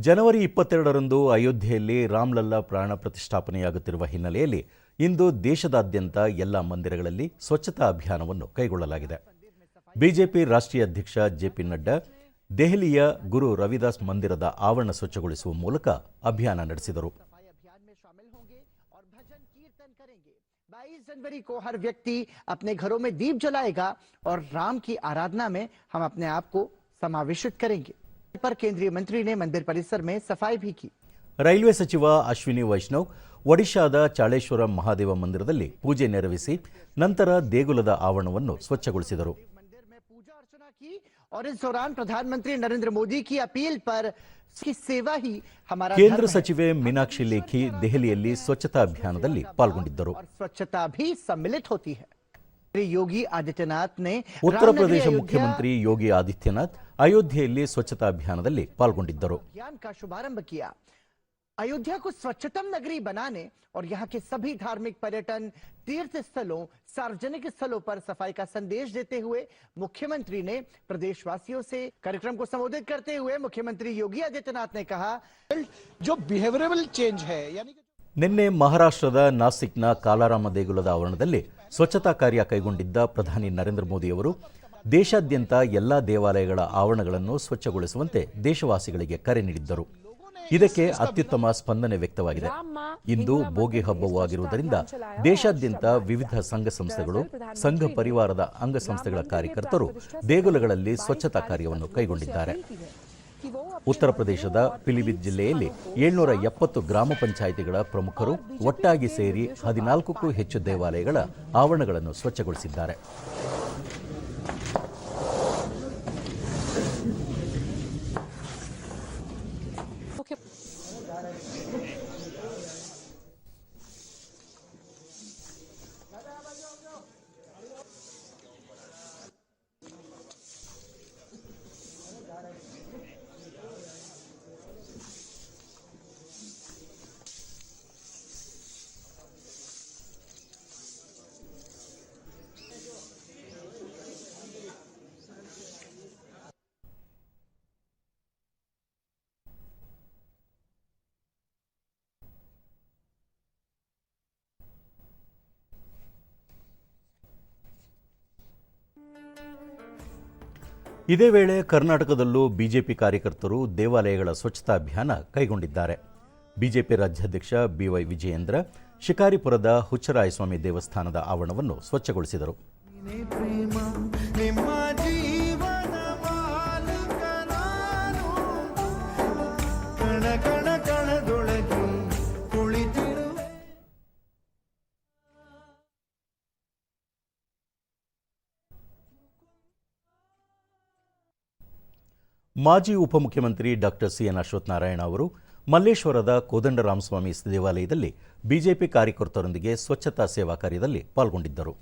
ಜನವರಿ 22ರಂದು ಅಯೋಧ್ಯೆಯಲ್ಲಿ ರಾಮಲಲ್ಲಾ ಪ್ರಾಣ ಪ್ರತಿಷ್ಠಾಪನೆಯಾಗುತ್ತಿರುವ ಹಿನ್ನೆಲೆಯಲ್ಲಿ ಇಂದು ದೇಶದಾದ್ಯಂತ ಎಲ್ಲ ಮಂದಿರಗಳಲ್ಲಿ ಸ್ವಚ್ಛತಾ ಅಭಿಯಾನವನ್ನು ಕೈಗೊಳ್ಳಲಾಗಿದೆ. ಬಿಜೆಪಿ ರಾಷ್ಟ್ರೀಯ ಅಧ್ಯಕ್ಷ ಜೆಪಿ ನಡ್ಡಾ ದೆಹಲಿಯ ಗುರು ರವಿದಾಸ್ ಮಂದಿರದ ಆವರಣ ಸ್ವಚ್ಛಗೊಳಿಸುವ ಮೂಲಕ ಅಭಿಯಾನ ನಡೆಸಿದರು. 22 जनवरी को हर व्यक्ति अपने घरों में दीप जलाएगा और राम की आराधना में हम अपने आप को समावेशित करेंगे. पर केंद्रीय मंत्री ने मंदिर परिसर में सफाई भी की. ರೈಲ್ವೆ ಸಚಿವ ಅಶ್ವಿನಿ ವೈಷ್ಣವ್ ಒಡಿಶಾದ ಚಾಳೇಶ್ವರ ಮಹಾದೇವ ಮಂದಿರದಲ್ಲಿ ಪೂಜೆ ನೆರವೇರಿಸಿ ನಂತರ ದೇಗುಲದ ಆವರಣವನ್ನು ಸ್ವಚ್ಛಗೊಳಿಸಿದರು. मंदिर में पूजा अर्चना की और इस दौरान प्रधानमंत्री नरेंद्र मोदी की अपील पर की सेवा ही हमारा ಕೇಂದ್ರ ಸಚಿವೆ ಮೀನಾಕ್ಷಿ ಲೇಖಿ ದೆಹಲಿಯಲ್ಲಿ ಸ್ವಚ್ಛತಾ ಅಭಿಯಾನದಲ್ಲಿ ಪಾಲ್ಗೊಂಡಿದ್ದರು. स्वच्छता भी सम्मिलित होती है. योगी आदित्यनाथ ने ಉತ್ತರ ಪ್ರದೇಶ ಮುಖ್ಯಮಂತ್ರಿ ಯೋಗಿ ಆದಿತ್ಯನಾಥ್ ಅಯೋಧ್ಯೆಯಲ್ಲಿ ಸ್ವಚ್ಛತಾ ಅಭಿಯಾನದಲ್ಲಿ ಪಾಲ್ಗೊಂಡಿದ್ದರು. अभियान का शुभारंभ किया. अयोध्या को स्वच्छतम नगरी बनाने और यहाँ के सभी धार्मिक पर्यटन तीर्थ स्थलों सार्वजनिक स्थलों पर सफाई का संदेश देते हुए मुख्यमंत्री ने प्रदेशवासियों से कार्यक्रम को संबोधित करते हुए मुख्यमंत्री योगी आदित्यनाथ ने कहा जो बिहेवियरल चेंज है यानी ನಿನ್ನೆ ಮಹಾರಾಷ್ಟ್ರದ ನಾಸಿಕ್ನ ಕಾಲಾರಾಮ ದೇಗುಲದ ಆವರಣದಲ್ಲಿ ಸ್ವಚ್ಛತಾ ಕಾರ್ಯ ಕೈಗೊಂಡಿದ್ದ ಪ್ರಧಾನಿ ನರೇಂದ್ರ ಮೋದಿ ಅವರು ದೇಶಾದ್ಯಂತ ಎಲ್ಲಾ ದೇವಾಲಯಗಳ ಆವರಣಗಳನ್ನು ಸ್ವಚ್ಛಗೊಳಿಸುವಂತೆ ದೇಶವಾಸಿಗಳಿಗೆ ಕರೆ ನೀಡಿದ್ದರು. ಇದಕ್ಕೆ ಅತ್ಯುತ್ತಮ ಸ್ಪಂದನೆ ವ್ಯಕ್ತವಾಗಿದೆ. ಇಂದು ಬೋಗಿ ಹಬ್ಬವೂ ಆಗಿರುವುದರಿಂದ ದೇಶಾದ್ಯಂತ ವಿವಿಧ ಸಂಘ ಸಂಸ್ಥೆಗಳು, ಸಂಘ ಪರಿವಾರದ ಅಂಗಸಂಸ್ಥೆಗಳ ಕಾರ್ಯಕರ್ತರು ದೇಗುಲಗಳಲ್ಲಿ ಸ್ವಚ್ಛತಾ ಕಾರ್ಯವನ್ನು ಕೈಗೊಂಡಿದ್ದಾರೆ. ಉತ್ತರ ಪ್ರದೇಶದ ಪಿಲಿಭಿತ್ ಜಿಲ್ಲೆಯಲ್ಲಿ 770 ಗ್ರಾಮ ಪಂಚಾಯಿತಿಗಳ ಪ್ರಮುಖರು ಒಟ್ಟಾಗಿ ಸೇರಿ 14ಕ್ಕೂ ಹೆಚ್ಚು ದೇವಾಲಯಗಳ ಆವರಣಗಳನ್ನು ಸ್ವಚ್ಛಗೊಳಿಸಿದ್ದಾರೆ. ಇದೇ ವೇಳೆ ಕರ್ನಾಟಕದಲ್ಲೂ ಬಿಜೆಪಿ ಕಾರ್ಯಕರ್ತರು ದೇವಾಲಯಗಳ ಸ್ವಚ್ಛತಾ ಅಭಿಯಾನ ಕೈಗೊಂಡಿದ್ದಾರೆ. ಬಿಜೆಪಿ ರಾಜ್ಯಾಧ್ಯಕ್ಷ ಬಿವೈ ವಿಜಯೇಂದ್ರ ಶಿಕಾರಿಪುರದ ಹುಚ್ಚರಾಯಸ್ವಾಮಿ ದೇವಸ್ಥಾನದ ಆವರಣವನ್ನು ಸ್ವಚ್ಛಗೊಳಿಸಿದರು. ಮಾಜಿ ಉಪಮುಖ್ಯಮಂತ್ರಿ ಡಾಕ್ಟರ್ ಸಿ ಎನ್ ಅಶ್ವತ್ಥನಾರಾಯಣ ಅವರು ಮಲ್ಲೇಶ್ವರದ ಕೋದಂಡರಾಮಸ್ವಾಮಿ ದೇವಾಲಯದಲ್ಲಿ ಬಿಜೆಪಿ ಕಾರ್ಯಕರ್ತರೊಂದಿಗೆ ಸ್ವಚ್ಛತಾ ಸೇವಾ ಕಾರ್ಯದಲ್ಲಿ ಪಾಲ್ಗೊಂಡಿದ್ದರು.